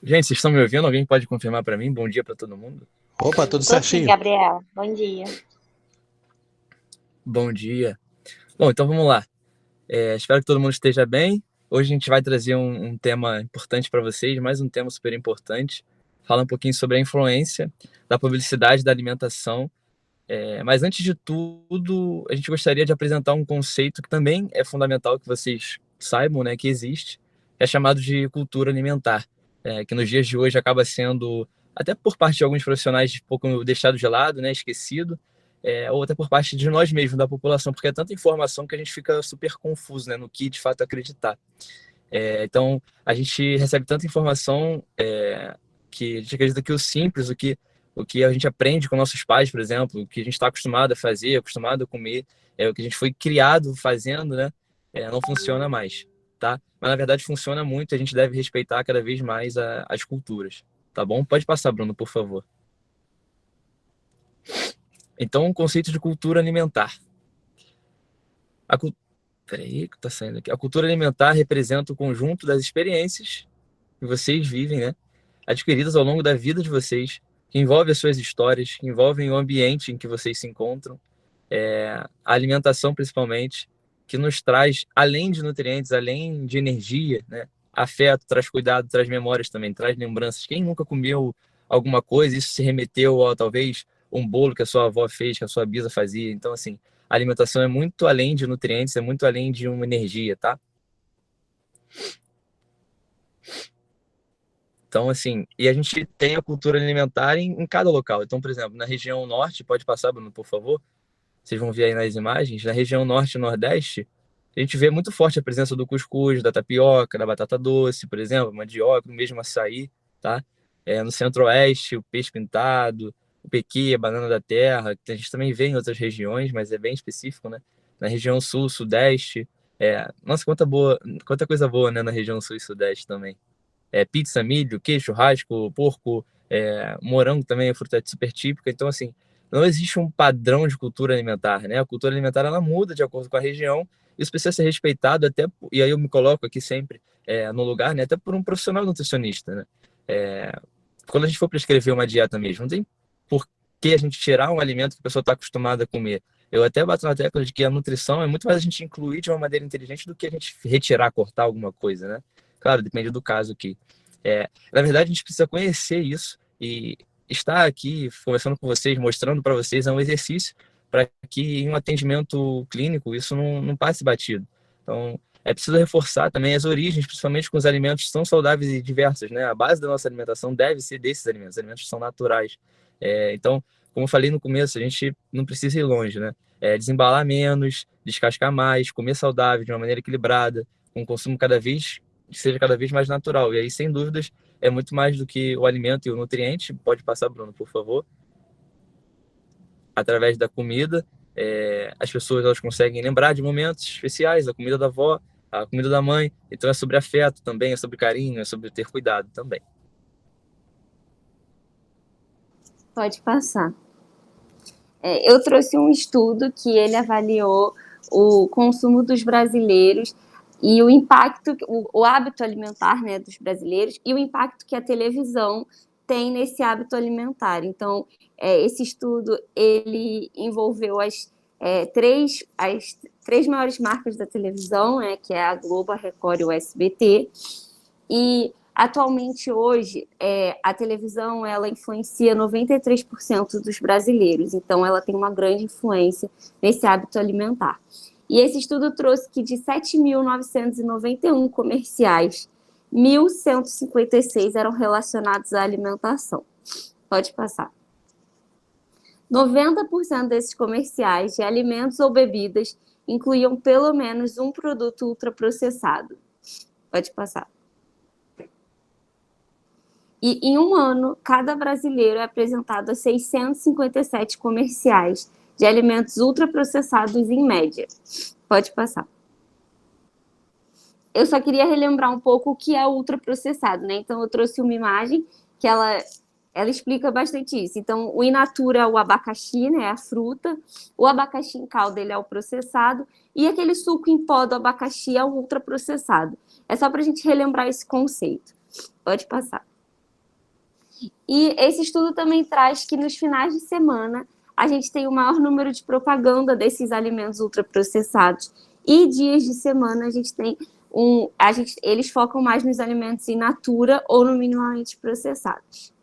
Gente, vocês estão me ouvindo? Alguém pode confirmar para mim? Bom dia para todo mundo. Opa, tudo Tô sim, certinho? Gabriel. Bom dia. Bom dia. Bom, então vamos lá. Espero que todo mundo esteja bem. Hoje a gente vai trazer um tema importante para vocês, mais um tema super importante. Falar um pouquinho sobre a influência da publicidade da alimentação. Mas antes de tudo, a gente gostaria de apresentar um conceito que também é fundamental que vocês saibam, né, que existe. É chamado de cultura alimentar, que nos dias de hoje acaba sendo, até por parte de alguns profissionais, um pouco deixado de lado, né, esquecido, ou até por parte de nós mesmos, da população, porque é tanta informação que a gente fica super confuso, né, no que de fato acreditar. Então, a gente recebe tanta informação que a gente acredita que o simples, o que a gente aprende com nossos pais, por exemplo, o que a gente está acostumado a fazer, acostumado a comer, o que a gente foi criado fazendo, né? Não funciona mais, tá? Mas na verdade funciona muito, a gente deve respeitar cada vez mais as culturas, tá bom? Pode passar, Bruno, por favor. Então, o conceito de cultura alimentar. A, cu- Peraí, que tá saindo aqui. A cultura alimentar representa o conjunto das experiências que vocês vivem, né? Adquiridas ao longo da vida de vocês, que envolve as suas histórias, que envolvem o ambiente em que vocês se encontram, a alimentação principalmente, que nos traz, além de nutrientes, além de energia, né? Afeto, traz cuidado, traz memórias também, traz lembranças. Quem nunca comeu alguma coisa, isso se remeteu a talvez um bolo que a sua avó fez, que a sua bisa fazia. Então, assim, a alimentação é muito além de nutrientes, é muito além de uma energia, tá? Então, assim, e a gente tem a cultura alimentar em cada local. Então, por exemplo, na região norte, pode passar, Bruno, por favor? Vocês vão ver aí nas imagens. Na região norte e nordeste, a gente vê muito forte a presença do cuscuz, da tapioca, da batata doce, por exemplo, mandioca, o mesmo açaí, tá? No centro-oeste, o peixe pintado, o pequi, a banana da terra, que a gente também vê em outras regiões, mas é bem específico, né? Na região sul, sudeste, nossa, quanta coisa boa, né, na região sul e sudeste também. Pizza, milho, queijo, churrasco, porco, morango também é fruta super típica. Então, assim, não existe um padrão de cultura alimentar, né? A cultura alimentar ela muda de acordo com a região. Isso precisa ser respeitado até, e aí eu me coloco aqui sempre no lugar, né? Até por um profissional nutricionista, né? É, Quando a gente for prescrever uma dieta mesmo, não tem por que a gente tirar um alimento que a pessoa está acostumada a comer. Eu até bato na tecla de que a nutrição é muito mais a gente incluir de uma maneira inteligente do que a gente retirar, cortar alguma coisa, né? Claro, depende do caso aqui. Na verdade, a gente precisa conhecer isso e estar aqui conversando com vocês, mostrando para vocês, é um exercício para que em um atendimento clínico isso não passe batido. Então, é preciso reforçar também as origens, principalmente com os alimentos que são saudáveis e diversos, né? A base da nossa alimentação deve ser desses alimentos que são naturais. Então, como eu falei no começo, a gente não precisa ir longe, né? Desembalar menos, descascar mais, comer saudável de uma maneira equilibrada, com um consumo que seja cada vez mais natural. E aí, sem dúvidas, é muito mais do que o alimento e o nutriente. Pode passar, Bruno, por favor. Através da comida, as pessoas elas conseguem lembrar de momentos especiais, a comida da avó, a comida da mãe. Então é sobre afeto também, é sobre carinho, é sobre ter cuidado também. Pode passar. Eu trouxe um estudo que ele avaliou o consumo dos brasileiros e o impacto, o hábito alimentar, né, dos brasileiros e o impacto que a televisão tem nesse hábito alimentar. Então, esse estudo ele envolveu as três maiores marcas da televisão, né, que é a Globo, a Record e o SBT. E atualmente hoje a televisão ela influencia 93% dos brasileiros, então ela tem uma grande influência nesse hábito alimentar. E esse estudo trouxe que de 7.991 comerciais, 1.156 eram relacionados à alimentação. Pode passar. 90% desses comerciais de alimentos ou bebidas incluíam pelo menos um produto ultraprocessado. Pode passar. E em um ano, cada brasileiro é apresentado a 657 comerciais de alimentos ultraprocessados em média. Pode passar. Eu só queria relembrar um pouco o que é ultraprocessado, né? Então, eu trouxe uma imagem que ela explica bastante isso. Então, o in natura é o abacaxi, né? A fruta. O abacaxi em calda, ele é o processado. E aquele suco em pó do abacaxi é o ultraprocessado. É só para a gente relembrar esse conceito. Pode passar. E esse estudo também traz que nos finais de semana a gente tem o maior número de propaganda desses alimentos ultraprocessados. E dias de semana a gente tem eles focam mais nos alimentos in natura ou no minimamente processados.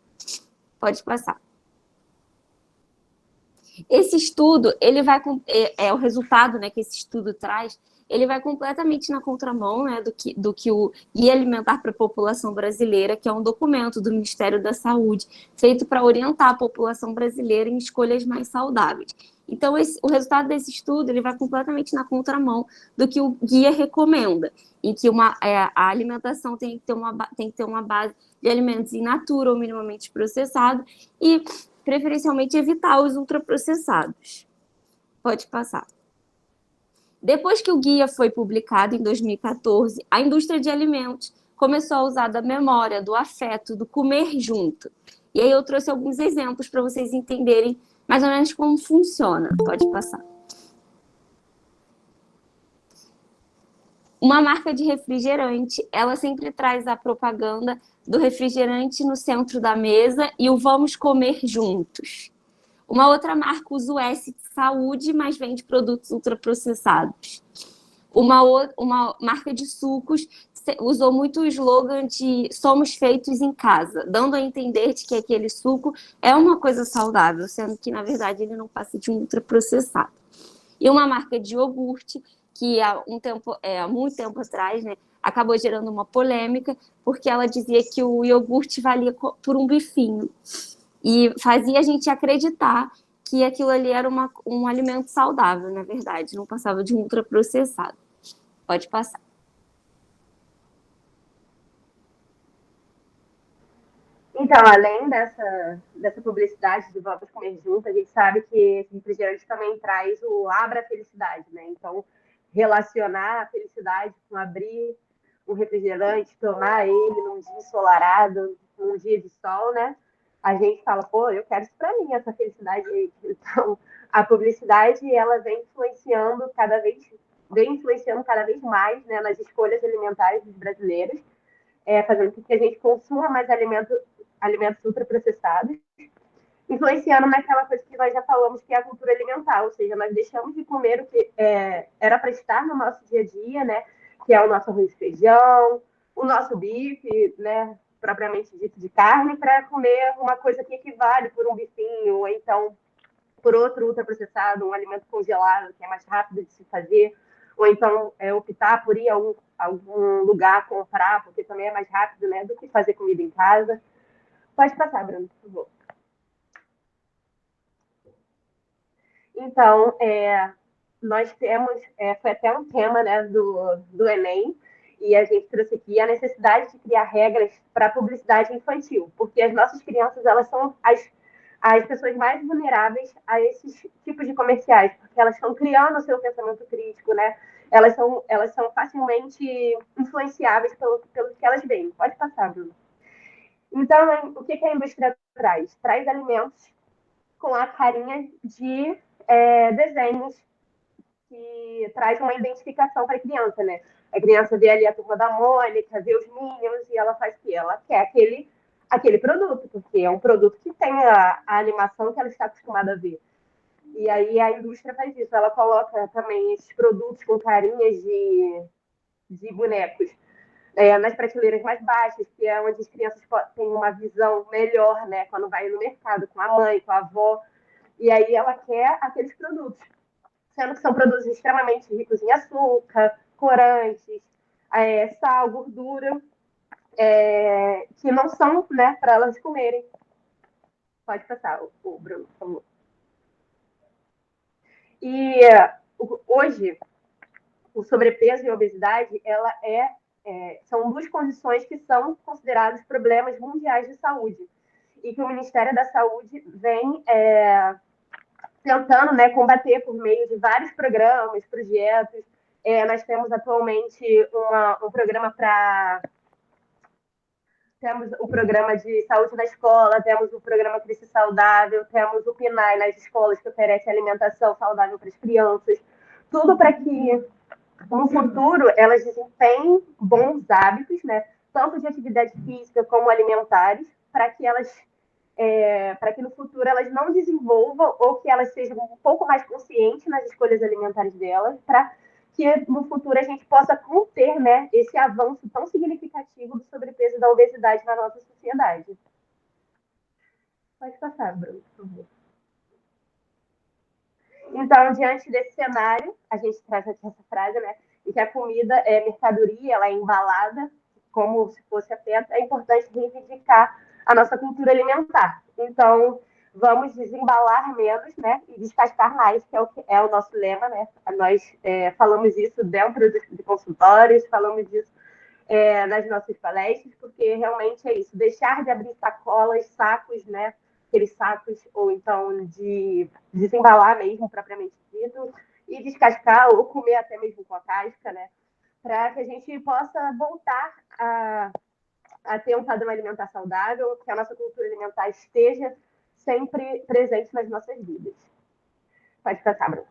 Pode passar. Esse estudo, ele vai o resultado, né, que esse estudo traz, ele vai completamente na contramão, né, do que o Guia Alimentar para a População Brasileira, que é um documento do Ministério da Saúde, feito para orientar a população brasileira em escolhas mais saudáveis. Então, o resultado desse estudo ele vai completamente na contramão do que o guia recomenda, em que a alimentação tem que ter uma base de alimentos in natura ou minimamente processado e, preferencialmente, evitar os ultraprocessados. Pode passar. Depois que o guia foi publicado em 2014, a indústria de alimentos começou a usar da memória, do afeto, do comer junto. E aí eu trouxe alguns exemplos para vocês entenderem mais ou menos como funciona. Pode passar. Uma marca de refrigerante, ela sempre traz a propaganda do refrigerante no centro da mesa e o vamos comer juntos. Uma outra marca usa o S de saúde, mas vende produtos ultraprocessados. Uma marca de sucos usou muito o slogan de somos feitos em casa, dando a entender de que aquele suco é uma coisa saudável, sendo que, na verdade, ele não passa de um ultraprocessado. E uma marca de iogurte, que há muito tempo atrás, né, acabou gerando uma polêmica, porque ela dizia que o iogurte valia por um bifinho. E fazia a gente acreditar que aquilo ali era um alimento saudável, na verdade, não passava de um ultraprocessado. Pode passar. Então, além dessa publicidade de vamos comer junto, a gente sabe que esse refrigerante também traz o abra felicidade, né? Então, relacionar a felicidade com abrir um refrigerante, tomar ele num dia ensolarado, num dia de sol, né? A gente fala, pô, eu quero isso para mim, essa felicidade aí. Então, a publicidade, ela vem influenciando cada vez mais, né, nas escolhas alimentares dos brasileiros, fazendo com que a gente consuma mais alimentos ultraprocessados, influenciando naquela coisa que nós já falamos, que é a cultura alimentar, ou seja, nós deixamos de comer o que era para estar no nosso dia a dia, né, que é o nosso arroz e feijão, o nosso bife, né, propriamente dito de carne, para comer uma coisa que equivale por um bifinho, ou então por outro ultraprocessado, um alimento congelado, que é mais rápido de se fazer, ou então optar por ir a algum lugar comprar, porque também é mais rápido, né, do que fazer comida em casa. Pode passar, Bruno, por favor. Então, nós temos, foi até um tema, né, do Enem, e a gente trouxe aqui a necessidade de criar regras para a publicidade infantil, porque as nossas crianças, elas são as pessoas mais vulneráveis a esses tipos de comerciais, porque elas estão criando o seu pensamento crítico, né? Elas são facilmente influenciáveis pelo que elas veem. Pode passar, Bruno. Então, o que a indústria traz? Traz alimentos com a carinha de desenhos que traz uma identificação para a criança, né? A criança vê ali a Turma da Mônica, vê os Minions e ela faz o quê? Ela quer aquele produto, porque é um produto que tem a animação que ela está acostumada a ver. E aí a indústria faz isso, ela coloca também esses produtos com carinhas de bonecos nas prateleiras mais baixas, que é onde as crianças têm uma visão melhor, né? Quando vai no mercado com a mãe, com a avó. E aí ela quer aqueles produtos, sendo que são produtos extremamente ricos em açúcar, corantes, sal, gordura, que não são, né, para elas comerem. Pode passar, o Bruno, por favor. E hoje, o sobrepeso e a obesidade, são duas condições que são consideradas problemas mundiais de saúde e que o Ministério da Saúde vem tentando, né, combater por meio de vários programas, projetos. Nós temos atualmente um programa temos o programa de saúde na escola, temos o programa Crescer Saudável, temos o PNAE nas escolas, que oferece alimentação saudável para as crianças. Tudo para que, no futuro, elas desempenhem bons hábitos, né, tanto de atividade física como alimentares, para que para que no futuro elas não desenvolvam ou que elas sejam um pouco mais conscientes nas escolhas alimentares delas, para que no futuro a gente possa conter, né, esse avanço tão significativo do sobrepeso e da obesidade na nossa sociedade. Pode passar, Bruno, por favor. Então, diante desse cenário, a gente traz aqui essa frase, né, em que a comida é mercadoria, ela é embalada, como se fosse afeto, é importante reivindicar a nossa cultura alimentar. Então, vamos desembalar menos, né, e descascar mais, que é o nosso lema, né? Nós falamos isso dentro de consultórios, falamos isso nas nossas palestras, porque realmente é isso, deixar de abrir sacolas, sacos, né, aqueles sacos, ou então de desembalar mesmo, propriamente dito, e descascar ou comer até mesmo com a casca, né, para que a gente possa voltar a ter um padrão alimentar saudável, que a nossa cultura alimentar esteja sempre presente nas nossas vidas. Pode passar, Bruno.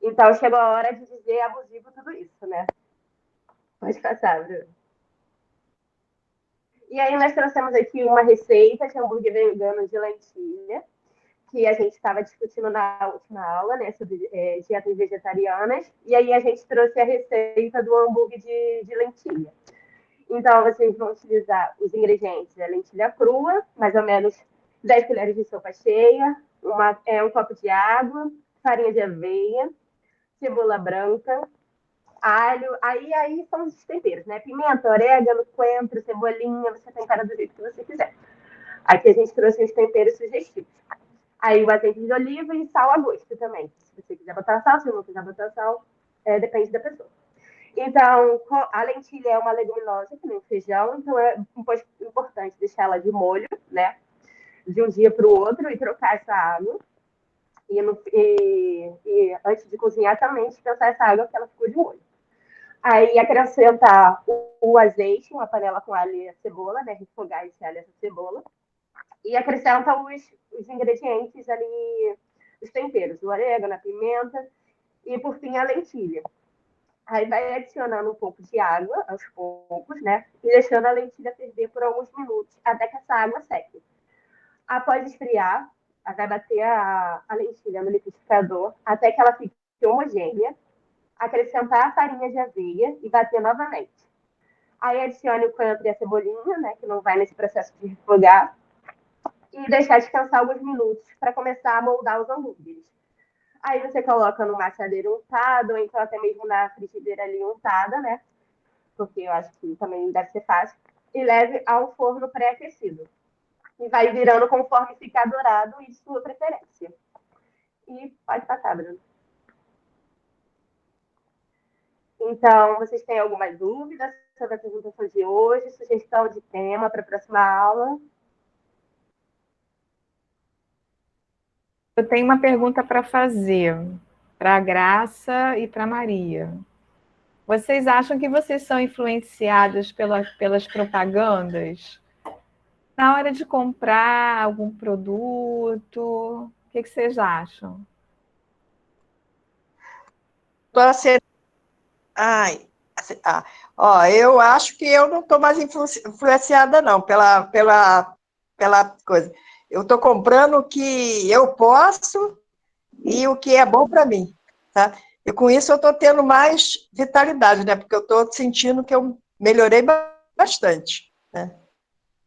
Então, chegou a hora de dizer abusivo tudo isso, né? Pode passar, Bruno. E aí nós trouxemos aqui uma receita de hambúrguer vegano de lentilha, que a gente estava discutindo na última aula, né, sobre dietas vegetarianas, e aí a gente trouxe a receita do hambúrguer de lentilha. Então, vocês vão utilizar os ingredientes, a lentilha crua, mais ou menos 10 colheres de sopa cheia, um copo de água, farinha de aveia, cebola branca, alho, aí são os temperos, né? Pimenta, orégano, coentro, cebolinha, você tempera do jeito que você quiser. Aqui a gente trouxe os temperos sugestivos. Aí o azeite de oliva e sal a gosto também. Se você quiser botar sal, se não quiser botar sal, depende da pessoa. Então, a lentilha é uma leguminosa, que nem o feijão, então é importante deixar ela de molho, né? De um dia para o outro e trocar essa água. E antes de cozinhar também descansar essa água, porque ela ficou de molho. Aí acrescentar o azeite, uma panela com alho e cebola, né? Refogar esse alho e essa cebola. E acrescenta os ingredientes ali, os temperos, o orégano, a pimenta e, por fim, a lentilha. Aí vai adicionando um pouco de água aos poucos, né? E deixando a lentilha ferver por alguns minutos, até que essa água seque. Após esfriar, vai bater a lentilha no liquidificador até que ela fique homogênea. Acrescentar a farinha de aveia e bater novamente. Aí adicione o coentro e a cebolinha, né? Que não vai nesse processo de refogar. E deixar descansar alguns minutos para começar a moldar os hambúrgueres. Aí você coloca no assadeiro untado, ou então até mesmo na frigideira ali untada, né? Porque eu acho que também deve ser fácil. E leve ao forno pré-aquecido. E vai virando conforme ficar dourado e de sua preferência. E pode passar, Bruno. Então, vocês têm alguma dúvida sobre a apresentação de hoje? Sugestão de tema para a próxima aula? Eu tenho uma pergunta para fazer para a Graça e para a Maria. Vocês acham que vocês são influenciadas pelas propagandas na hora de comprar algum produto? O que vocês acham? Eu acho que eu não estou mais influenciada, não, pela coisa. Eu estou comprando o que eu posso e o que é bom para mim, tá? E com isso eu estou tendo mais vitalidade, né? Porque eu estou sentindo que eu melhorei bastante, né?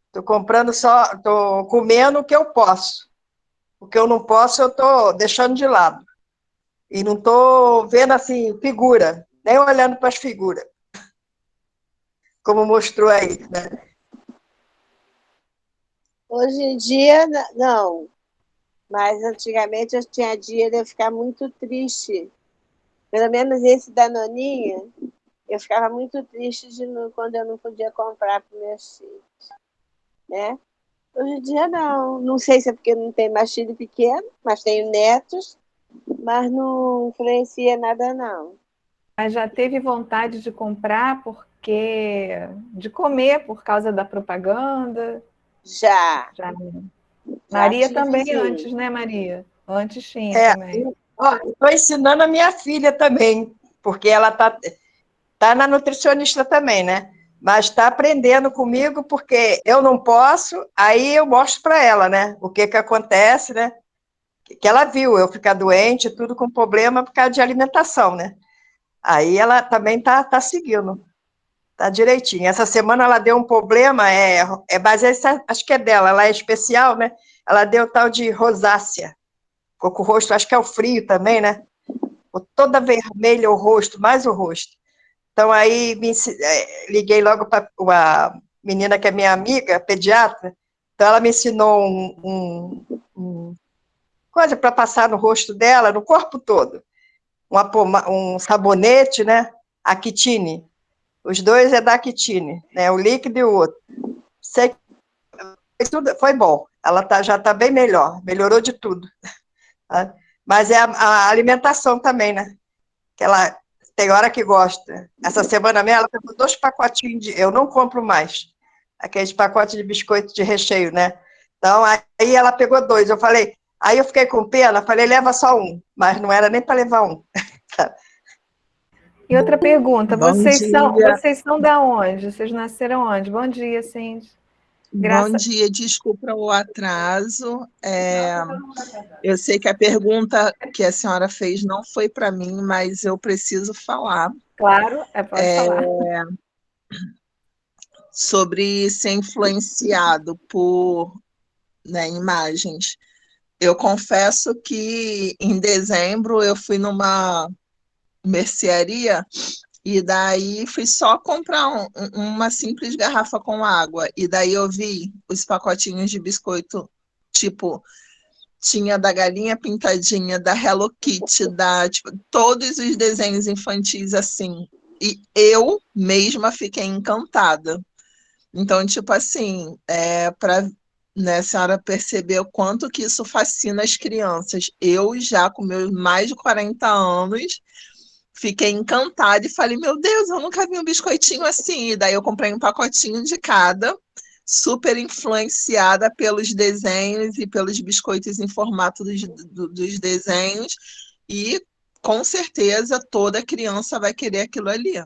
Estou comendo o que eu posso. O que eu não posso, eu estou deixando de lado. E não estou vendo, assim, figura, nem olhando para as figuras, como mostrou aí, né? Hoje em dia, não. Mas antigamente eu tinha dia de eu ficar muito triste. Pelo menos esse Danoninha, eu ficava muito triste quando eu não podia comprar para meus filhos, né? Hoje em dia, não. Não sei se é porque não tem mais filho pequeno, mas tenho netos, mas não influencia nada, não. Mas já teve vontade de comprar de comer por causa da propaganda? Já. Maria também antes, né, Maria? Antes tinha também. Estou ensinando a minha filha também, porque ela tá na nutricionista também, né? mas está aprendendo comigo porque eu não posso, aí eu mostro para ela, né? O que acontece, né? Que ela viu eu ficar doente, tudo com problema por causa de alimentação, né? Aí ela também tá seguindo, tá direitinho. Essa semana ela deu um problema, baseado, acho que é dela, ela é especial, né? Ela deu tal de rosácea, ficou com o rosto, acho que é o frio também, né? Ficou toda vermelha o rosto, mais o rosto. Então, aí liguei logo para a menina que é minha amiga, pediatra. Então, ela me ensinou um coisa para passar no rosto dela, no corpo todo. Um sabonete, né? A Quitine. Os dois é da Quitine, né? O líquido e o outro. Sei que tudo foi bom. Ela já está bem melhor, melhorou de tudo. Tá? Mas é a alimentação também, né? Que ela tem hora que gosta. Essa semana mesmo, ela pegou 2 pacotinhos eu não compro mais, aqueles pacotes de biscoito de recheio, né? Então, aí ela pegou 2, aí eu fiquei com pena, falei, leva só um, mas não era nem para levar um. E outra pergunta, Bom dia. vocês são da onde? Vocês nasceram onde? Bom dia, Cindy. Bom dia, desculpa o atraso. Eu sei que a pergunta que a senhora fez não foi para mim, mas eu preciso falar Claro, pode falar. sobre ser influenciado por, né, imagens. Eu confesso que em dezembro eu fui numa mercearia e daí fui só comprar uma simples garrafa com água. E daí eu vi os pacotinhos de biscoito, tipo, tinha da galinha pintadinha, da Hello Kitty, tipo, todos os desenhos infantis assim. E eu mesma fiquei encantada. Então, tipo assim, para, né, a senhora perceber o quanto que isso fascina as crianças. Eu já com meus mais de 40 anos fiquei encantada e falei, meu Deus, eu nunca vi um biscoitinho assim. E daí eu comprei um pacotinho de cada, super influenciada pelos desenhos e pelos biscoitos em formato dos desenhos. E com certeza toda criança vai querer aquilo ali.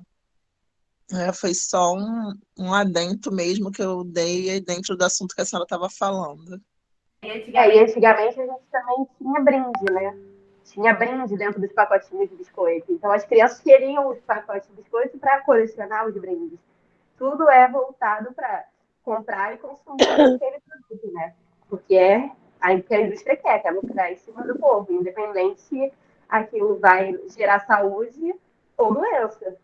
Foi só um adendo mesmo que eu dei dentro do assunto que a senhora estava falando. E antigamente a gente também tinha brinde, né? Tinha brinde dentro dos pacotinhos de biscoito. Então as crianças queriam os pacotes de biscoito para colecionar os brindes. Tudo é voltado para comprar e consumir aquele produto, né? Porque é que a indústria quer lucrar em cima do povo, independente se aquilo vai gerar saúde ou doença.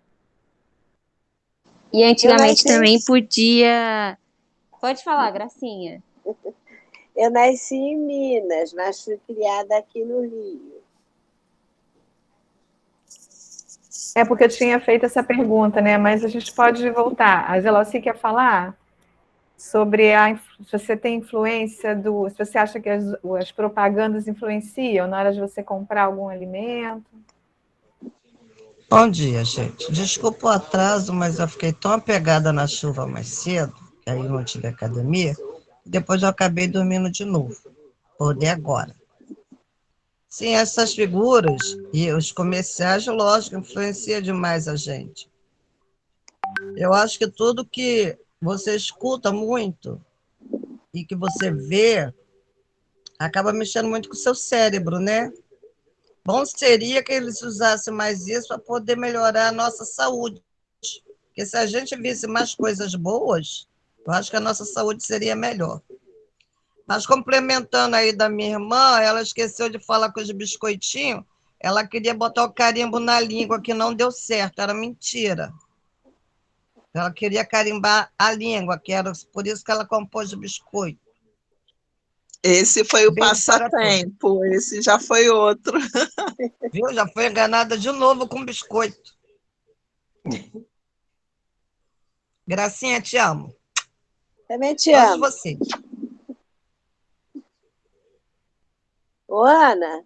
E antigamente também podia. Pode falar, Gracinha. Eu nasci em Minas, mas fui criada aqui no Rio. Porque eu tinha feito essa pergunta, né? Mas a gente pode voltar. A Zelossi quer falar sobre se você tem influência se você acha que as propagandas influenciam na hora de você comprar algum alimento. Bom dia, gente. Desculpa o atraso, mas eu fiquei tão apegada na chuva mais cedo, que aí não tive academia, depois eu acabei dormindo de novo. Acordei agora. Sim, essas figuras e os comerciais, lógico, influenciam demais a gente. Eu acho que tudo que você escuta muito e que você vê acaba mexendo muito com o seu cérebro, né? Bom seria que eles usassem mais isso para poder melhorar a nossa saúde. Porque se a gente visse mais coisas boas, eu acho que a nossa saúde seria melhor. Mas complementando aí da minha irmã, ela esqueceu de falar com os biscoitinhos, ela queria botar o carimbo na língua, que não deu certo, era mentira. Ela queria carimbar a língua, que era por isso que ela compôs o biscoito. Esse foi o passatempo, esse já foi outro. Viu? Já foi enganada de novo com biscoito. Gracinha, te amo. Também te amo. Todos vocês. Ô, Ana,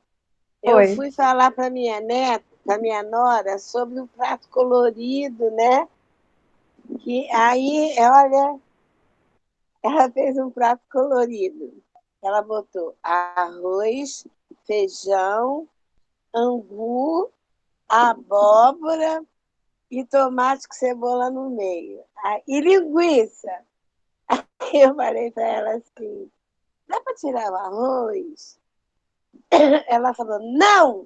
eu Oi. fui falar para minha neta, para minha nora, sobre o prato colorido, né? Que aí, olha, ela fez um prato colorido. Ela botou arroz, feijão, angu, abóbora e tomate com cebola no meio. E linguiça. Eu falei para ela assim, dá para tirar o arroz? Ela falou, não,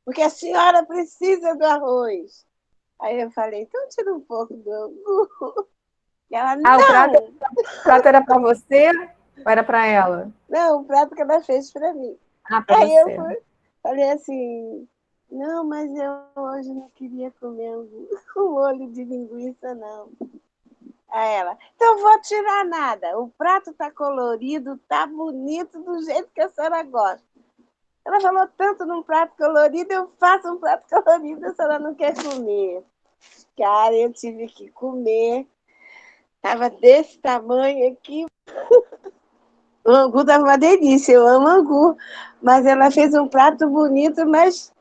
porque a senhora precisa do arroz. Aí eu falei, então tira um pouco do angu. E ela, não! O prato era para você ou era para ela? Não, o prato que ela fez para mim. Para Aí você. eu falei assim, não, mas eu hoje não queria comer um molho de linguiça, não. Aí ela, então vou tirar nada. O prato tá colorido, tá bonito do jeito que a senhora gosta. Ela falou tanto num prato colorido, eu faço um prato colorido, a senhora não quer comer. Cara, eu tive que comer. Tava desse tamanho aqui. O angu tava uma delícia, eu amo angu. Mas ela fez um prato bonito, mas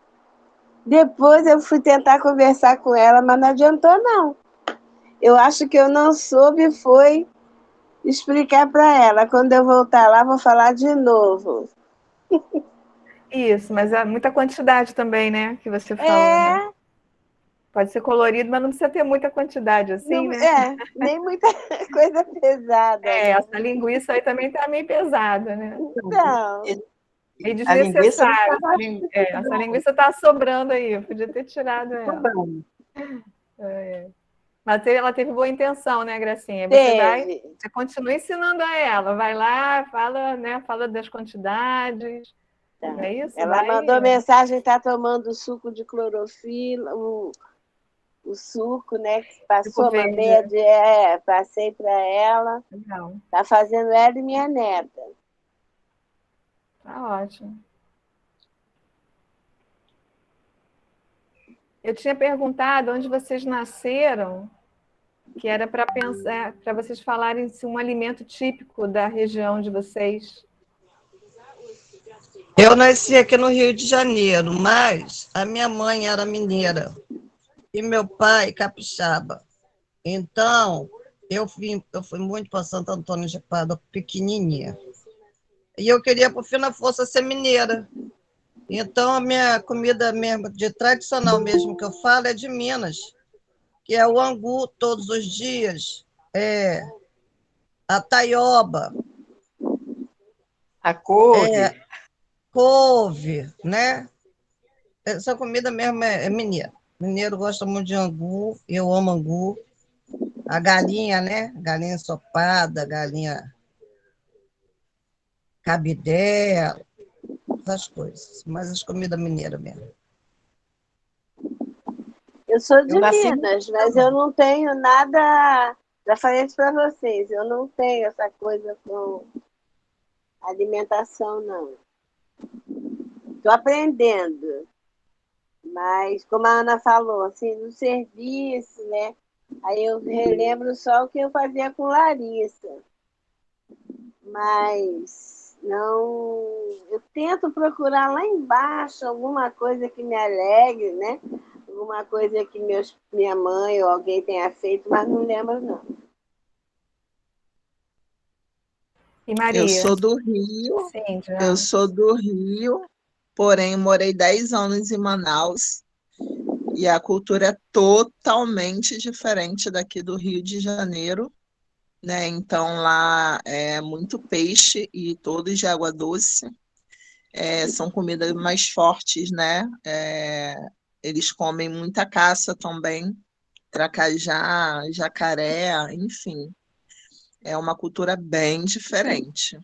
depois eu fui tentar conversar com ela, mas não adiantou, não. Eu acho que eu não soube foi explicar para ela. Quando eu voltar lá, vou falar de novo. Isso, mas é muita quantidade também, né? Que você falou, né? Pode ser colorido, mas não precisa ter muita quantidade assim, não, né? Nem muita coisa pesada. Né? Essa linguiça aí também tá meio pesada, né? Não. E desnecessário. Essa linguiça tá sobrando aí, eu podia ter tirado ela. Mas ela teve boa intenção, né, Gracinha? Você continua ensinando a ela, vai lá, fala, né, fala das quantidades. Tá. Não é isso? Ela mandou mensagem, está tomando suco de clorofila, o suco, né? Que passou uma meia de. Passei para ela. Está fazendo ela e minha neta. Tá ótimo. Eu tinha perguntado onde vocês nasceram, que era para pensar, para vocês falarem se um alimento típico da região de vocês. Eu nasci aqui no Rio de Janeiro, mas a minha mãe era mineira e meu pai capixaba. Então, eu fui muito para Santo Antônio de Pádua, pequenininha. E eu queria, por fim, na força, ser mineira. Então, a minha comida mesmo, de tradicional mesmo que eu falo, é de Minas, que é o angu todos os dias, a taioba, a couve, couve, né? Essa comida mesmo é mineira. Mineiro gosta muito de angu, eu amo angu. A galinha, né? Galinha ensopada, galinha cabidela, essas coisas. Mas as comidas mineiras mesmo. Eu sou de Minas, mas eu não tenho nada. Já falei isso para vocês, eu não tenho essa coisa com alimentação, não. Estou aprendendo. Mas, como a Ana falou, assim, no serviço, né? Aí eu relembro só o que eu fazia com Larissa. Mas não. Eu tento procurar lá embaixo alguma coisa que me alegre, né? Alguma coisa que minha mãe ou alguém tenha feito, mas não lembro, não. E Maria? Eu sou do Rio. Sim, já. Eu sou do Rio, porém morei 10 anos em Manaus. E a cultura é totalmente diferente daqui do Rio de Janeiro, né? Então lá é muito peixe e todos de água doce. São comidas mais fortes, né? Eles comem muita caça também, tracajá, jacaré, enfim. É uma cultura bem diferente.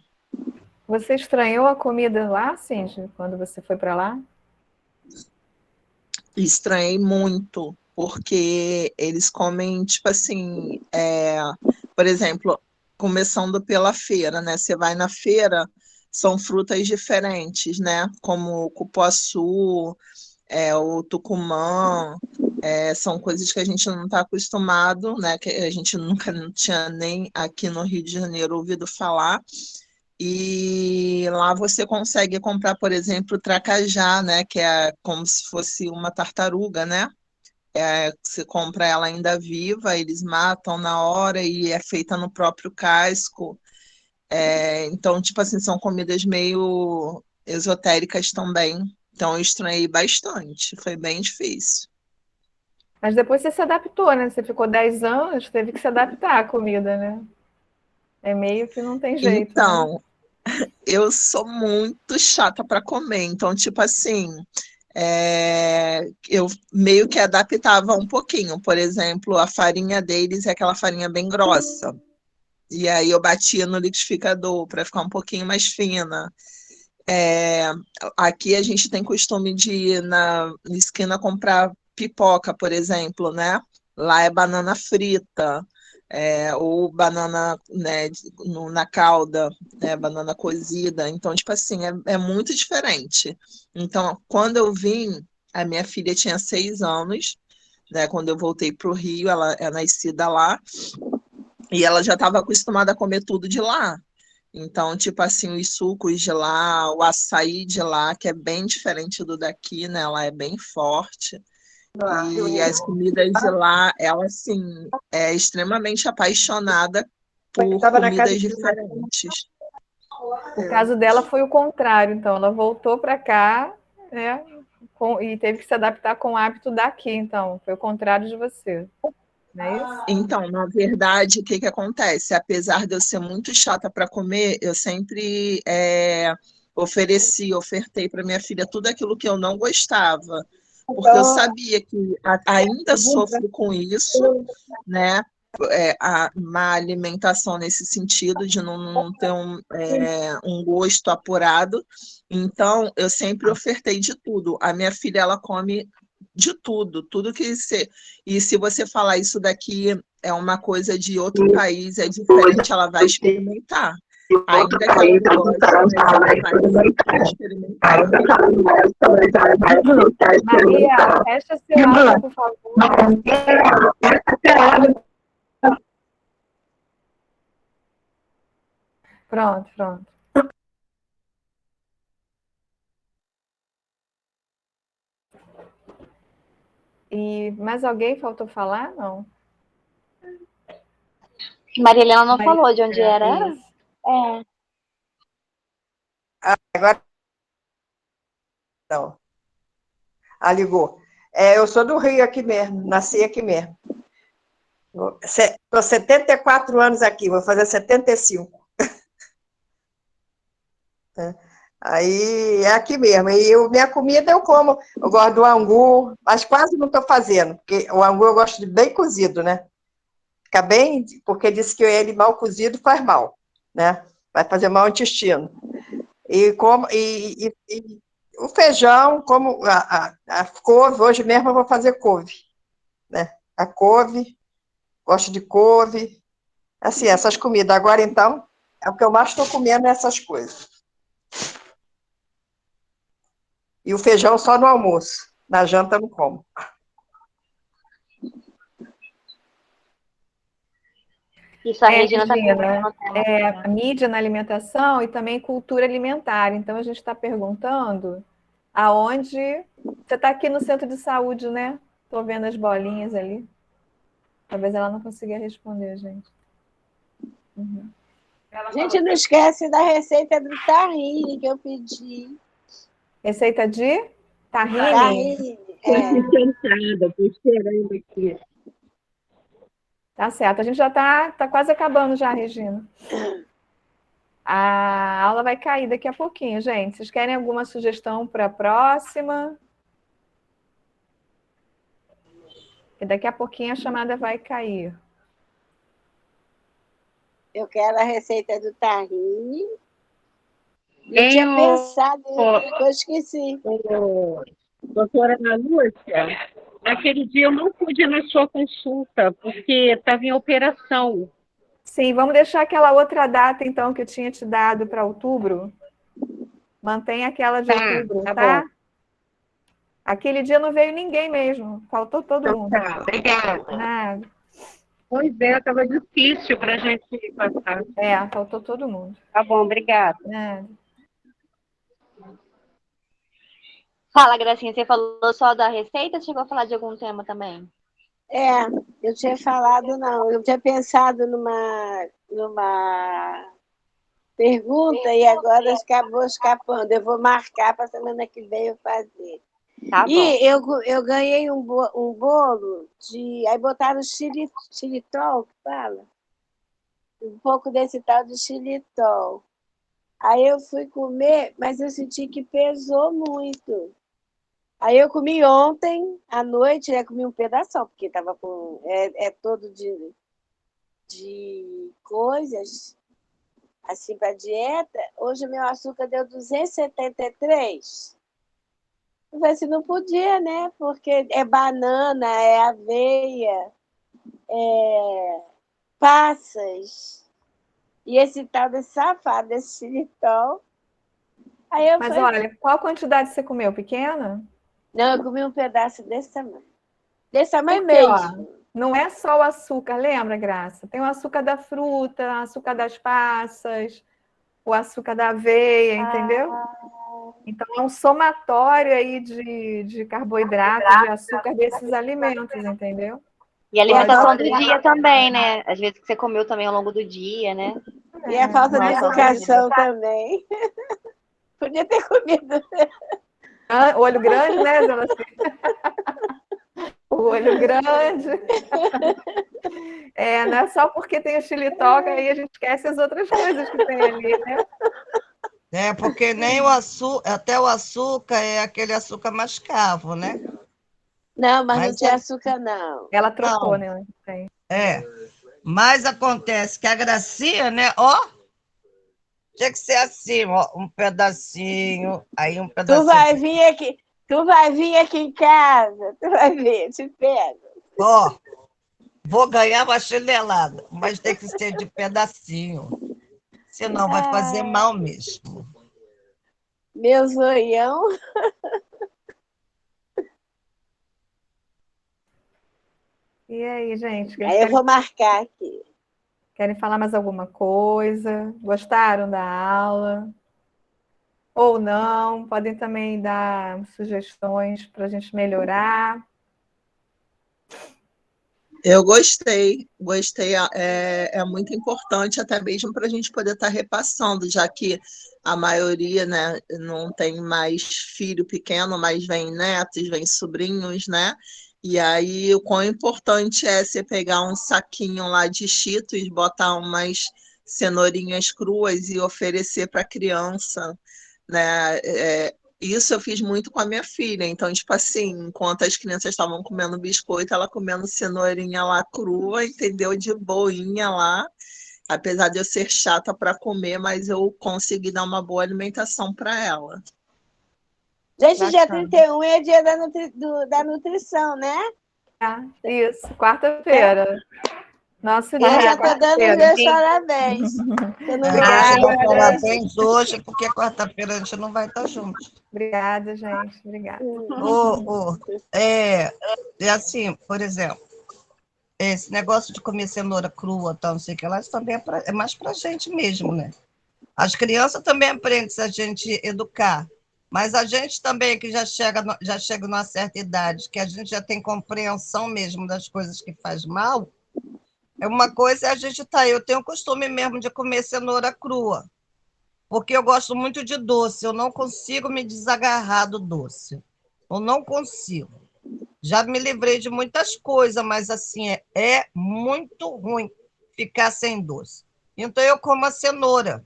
Você estranhou a comida lá, Cindy, quando você foi para lá? Estranhei muito, porque eles comem, tipo assim, por exemplo, começando pela feira, né? Você vai na feira, são frutas diferentes, né? Como o cupuaçu, o tucumã, são coisas que a gente não está acostumado, né? Que a gente nunca não tinha nem aqui no Rio de Janeiro ouvido falar. E lá você consegue comprar, por exemplo, tracajá, né? Que é como se fosse uma tartaruga, né? Você compra ela ainda viva, eles matam na hora e é feita no próprio casco. Então, tipo assim, são comidas meio esotéricas também. Então, eu estranhei bastante, foi bem difícil. Mas depois você se adaptou, né? Você ficou 10 anos, teve que se adaptar à comida, né? É meio que não tem jeito, né? Então, eu sou muito chata para comer, então, tipo assim, eu meio que adaptava um pouquinho. Por exemplo, a farinha deles é aquela farinha bem grossa. E aí eu batia no liquidificador para ficar um pouquinho mais fina. É, aqui a gente tem costume de ir na esquina comprar pipoca, por exemplo, né? Lá é banana frita, ou banana, né, na calda, né, banana cozida. Então, tipo assim, é muito diferente. Então, quando eu vim, a minha filha tinha 6 anos, né? Quando eu voltei para o Rio, ela é nascida lá, e ela já estava acostumada a comer tudo de lá. Então, tipo assim, os sucos de lá, o açaí de lá, que é bem diferente do daqui, né? Ela é bem forte. E as comidas de lá, ela, assim, é extremamente apaixonada por Estava na casa comidas de diferentes. O caso dela foi o contrário, então ela voltou para cá, né? E teve que se adaptar com o hábito daqui, então foi o contrário de você, não é isso? Então, na verdade, o que que acontece? Apesar de eu ser muito chata para comer, eu sempre ofertei para minha filha tudo aquilo que eu não gostava, porque eu sabia que ainda sofro com isso, né? A má alimentação nesse sentido de não ter um gosto apurado. Então, eu sempre ofertei de tudo. A minha filha, ela come de tudo, tudo que você. E se você falar isso daqui é uma coisa de outro país, é diferente, ela vai experimentar. Ainda que ela não goste, mas ela vai experimentar. Maria, fecha seu áudio, por favor. Pronto, pronto. E mais alguém faltou falar? Não. Maria Helena não falou de onde era. Isso. É. Agora não. Ah, ligou. Eu sou do Rio aqui mesmo, nasci aqui mesmo. Estou 74 anos aqui, vou fazer 75. Aí é aqui mesmo. E minha comida eu como. Eu gosto do angu, mas quase não estou fazendo, porque o angu eu gosto de bem cozido, né? Fica bem, porque disse que ele mal cozido faz mal, né? Vai fazer mal ao intestino. E o feijão, como a couve, hoje mesmo eu vou fazer couve, né? A couve, gosto de couve, assim, essas comidas. Agora, então, é o que eu mais estou comendo, essas coisas. E o feijão só no almoço, na janta eu não como. Isso a Regina está Regina, a mídia na alimentação e também cultura alimentar. Então, a gente está perguntando aonde... Você está aqui no centro de saúde, né? Estou vendo as bolinhas ali. Talvez ela não consiga responder, gente. Uhum. Gente, não esquece da receita do tahine que eu pedi. Receita de Tahine, tahine? Estou esperando aqui. Tá certo. A gente já tá quase acabando já, Regina. A aula vai cair daqui a pouquinho, gente. Vocês querem alguma sugestão para a próxima? Porque daqui a pouquinho a chamada vai cair. Eu quero a receita do tahine. Eu tinha pensado, eu esqueci. Doutora Ana Lúcia, naquele dia eu não pude ir na sua consulta, porque estava em operação. Sim, vamos deixar aquela outra data, então, que eu tinha te dado para outubro. Mantém aquela de outubro, tá? Bom. Aquele dia não veio ninguém mesmo. Faltou todo mundo. Tá, obrigada. Nada. Pois é, estava difícil para a gente passar. Faltou todo mundo. Tá bom, obrigada. Nada. Fala, Gracinha, você falou só da receita ou chegou a falar de algum tema também? Eu tinha falado, não. Eu tinha pensado numa pergunta e agora acabou escapando. Eu vou marcar para a semana que vem eu fazer. Tá bom. E eu ganhei um bolo de. Aí botaram xilitol, que fala? Um pouco desse tal de xilitol. Aí eu fui comer, mas eu senti que pesou muito. Aí eu comi ontem à noite, né? Comi um pedação, porque estava com. É todo de coisas assim para dieta. Hoje o meu açúcar deu 273. Eu falei assim, não podia, né? Porque é banana, é aveia, é passas. E esse tal desse safado, desse xilitol. Aí eu Mas falei, olha, qual quantidade você comeu? Pequena? não, eu comi um pedaço desse tamanho. Desse tamanho Porque, ó, mesmo. não é só o açúcar, lembra, Graça? Tem o açúcar da fruta, o açúcar das passas, o açúcar da aveia, entendeu? Então, é um somatório aí de carboidratos, de açúcar desses alimentos, entendeu? E a alimentação do Pode- dia também, né? Às vezes que você comeu também ao longo do dia, né? E a falta de Nossa, educação também. Podia ter comido. Ah, olho grande, né, dona Cida? O olho grande. É, não é só porque tem o xilitol que aí a gente esquece as outras coisas que tem ali, né? É, porque nem o açúcar, até o açúcar é aquele açúcar mascavo, né? Não, mas não Mas tinha açúcar, não. Ela trocou, não, né? Tem. é. Mas acontece que a gracinha, né? Ó, tinha que ser assim, ó, um pedacinho, aí um Tu pedacinho. vai vir aqui. Tu vai vir aqui em casa. Tu vai ver, te pego. Ó, vou ganhar uma chinelada, mas tem que ser de pedacinho, senão vai fazer mal mesmo. Meu zoião. E aí, gente? Vocês Aí eu vou marcar aqui. querem falar mais alguma coisa? Gostaram da aula? Ou não? Podem também dar sugestões para a gente melhorar. Eu gostei, é muito importante até mesmo para a gente poder estar repassando, já que a maioria, né, não tem mais filho pequeno, mas vem netos, vem sobrinhos, né? E aí o quão importante é você pegar um saquinho lá de Cheetos, botar umas cenourinhas cruas e oferecer para a criança, né? Isso eu fiz muito com a minha filha. Então, tipo assim, enquanto as crianças estavam comendo biscoito, ela comendo cenourinha lá crua, entendeu? De boinha lá. Apesar de eu ser chata para comer, mas eu consegui dar uma boa alimentação para ela. Gente, dia Bacana. 31 é dia da nutrição, né? Ah, isso, quarta-feira. Nosso Eu dia, já estou dando os quarta-feira. meus parabéns. Você não me Eu vou dá te dar parabéns? parabéns hoje, porque quarta-feira a gente não vai estar juntos. Obrigada, gente. Obrigada. É assim, por exemplo, esse negócio de comer cenoura crua, tal, não sei o que lá, isso também é mais para a gente mesmo, né? As crianças também aprendem se a gente educar, mas a gente também que já chega numa certa idade, que a gente já tem compreensão mesmo das coisas que faz mal, é uma coisa é a gente eu tenho o costume mesmo de comer cenoura crua, porque eu gosto muito de doce, eu não consigo me desagarrar do doce, eu não consigo. Já me livrei de muitas coisas, mas assim, é muito ruim ficar sem doce. Então eu como a cenoura,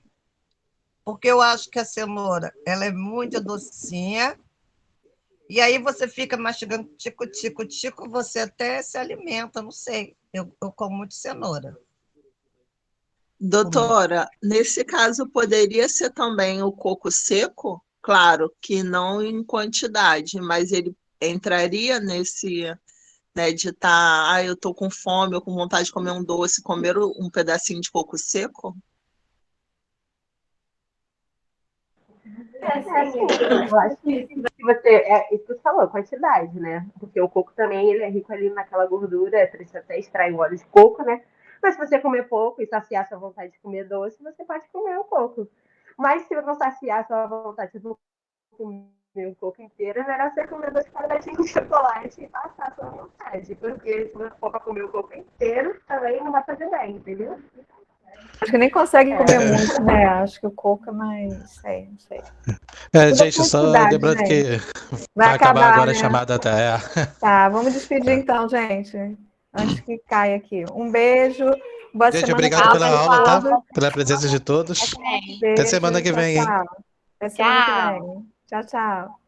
porque eu acho que a cenoura ela é muito docinha, e aí você fica mastigando tico, tico, tico, você até se alimenta, não sei. Eu como muito cenoura. Doutora, nesse caso poderia ser também o coco seco? Claro que não em quantidade, mas ele entraria nesse, né, de estar, eu tô com fome, ou com vontade de comer um doce, comer um pedacinho de coco seco? Assim, eu acho que se você. Isso que você falou, quantidade, né? Porque o coco também ele é rico ali naquela gordura, você até extrai o óleo de coco, né? Mas se você comer pouco e saciar sua vontade de comer doce, você pode comer o coco. Mas se você não saciar sua vontade de comer o coco inteiro, é melhor você comer 2 quadradinhos de chocolate e passar a sua vontade. Porque se você for para comer o coco inteiro, também não vai fazer bem, entendeu? Acho que nem consegue comer muito, né? Acho que o coco é mais. Não sei. Gente, só lembrando gente. que Vai vai acabar agora a né? chamada até. Tá, vamos despedir então, gente. Antes que caia aqui. Um beijo. Boa Gente, semana obrigado pra pela aula, tá? todos. Pela presença de todos. Beijo, Até semana que vem, hein? tchau. Até semana que vem. Tchau, tchau.